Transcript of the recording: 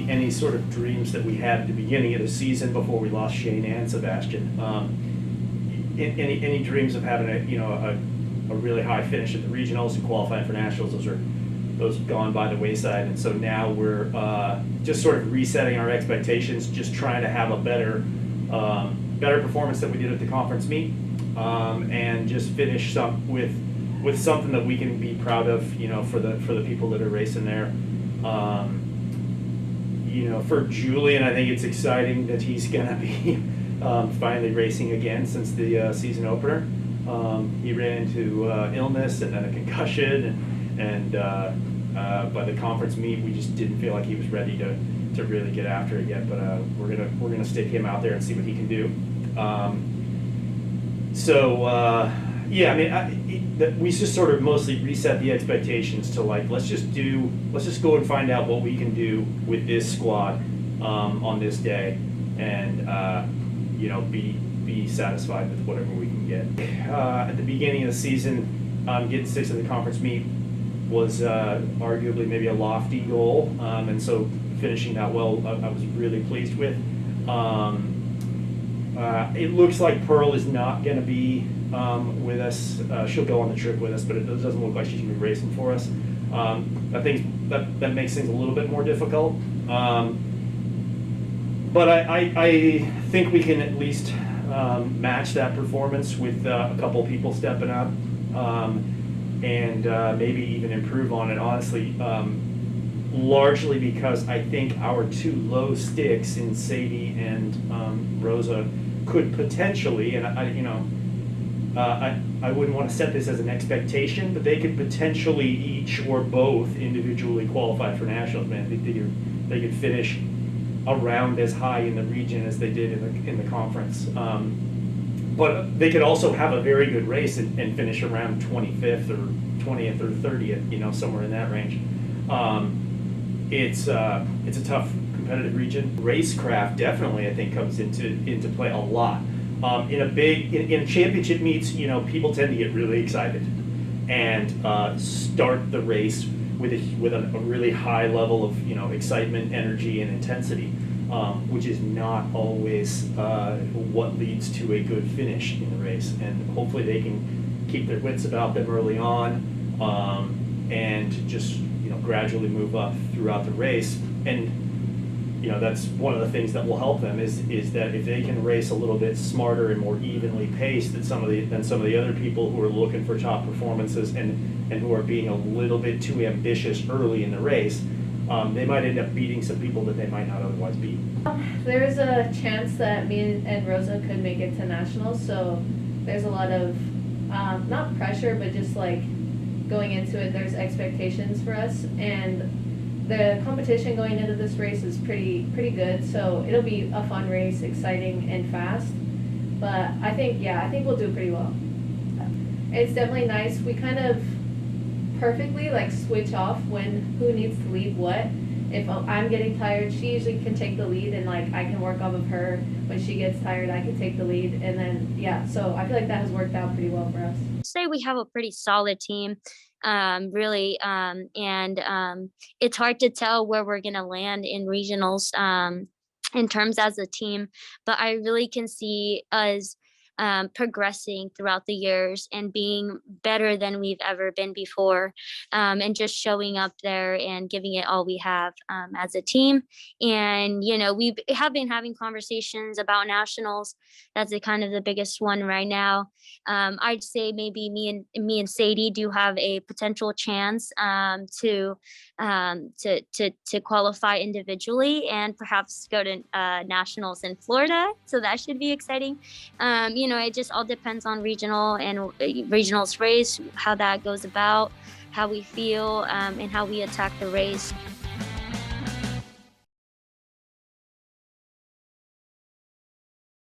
any sort of dreams that we had at the beginning of the season before we lost Shane and Sebastian. Any dreams of having a really high finish at the regionals and qualifying for nationals, those have gone by the wayside. And so now we're just sort of resetting our expectations, just trying to have a better performance than we did at the conference meet, and just finish with something that we can be proud of, for the people that are racing there. For Julian, I think it's exciting that he's gonna be finally racing again since the season opener. He ran into illness and then a concussion, and by the conference meet, we just didn't feel like he was ready to really get after it yet. But we're gonna stick him out there and see what he can do. Yeah, I mean, we just sort of mostly reset the expectations to let's just go and find out what we can do with this squad on this day, and be satisfied with whatever we can get. At the beginning of the season, getting sixth at the conference meet was arguably maybe a lofty goal, and so finishing that well, I was really pleased with. It looks like Pearl is not going to be with us. She'll go on the trip with us, but it doesn't look like she's going to be racing for us. That makes things a little bit more difficult. But I think we can at least match that performance with a couple people stepping up, and maybe even improve on it, honestly, largely because I think our two low sticks in Saedy and Rosa could potentially, and I wouldn't want to set this as an expectation, but they could potentially each or both individually qualify for nationals. Man, I think they could finish around as high in the region as they did in the conference. But they could also have a very good race and finish around 25th or 20th or 30th, somewhere in that range. It's a tough competitive region. Racecraft definitely, I think, comes into play a lot. In championship meets, people tend to get really excited and start the race with a really high level of excitement, energy, and intensity, which is not always what leads to a good finish in the race. And hopefully they can keep their wits about them early on, and just gradually move up throughout the race. And that's one of the things that will help them is that if they can race a little bit smarter and more evenly paced than some of the other people who are looking for top performances and who are being a little bit too ambitious early in the race, they might end up beating some people that they might not otherwise beat. There's a chance that me and Rosa could make it to nationals, so there's a lot of not pressure, but just going into it, there's expectations for us, and the competition going into this race is pretty good, so it'll be a fun race, exciting and fast. But I think we'll do pretty well. It's definitely nice. We kind of perfectly switch off who needs to lead what. If I'm getting tired, she usually can take the lead, and I can work off of her. When she gets tired, I can take the lead, and then so I feel like that has worked out pretty well for us. Say we have a pretty solid team, really, and it's hard to tell where we're gonna land in regionals in terms as a team, but I really can see us progressing throughout the years and being better than we've ever been before, and just showing up there and giving it all we have as a team. And we have been having conversations about nationals. That's kind of the biggest one right now. I'd say maybe me and Saedy do have a potential chance to qualify individually and perhaps go to nationals in Florida. So that should be exciting. It just all depends on regionals race, how that goes about, how we feel, and how we attack the race.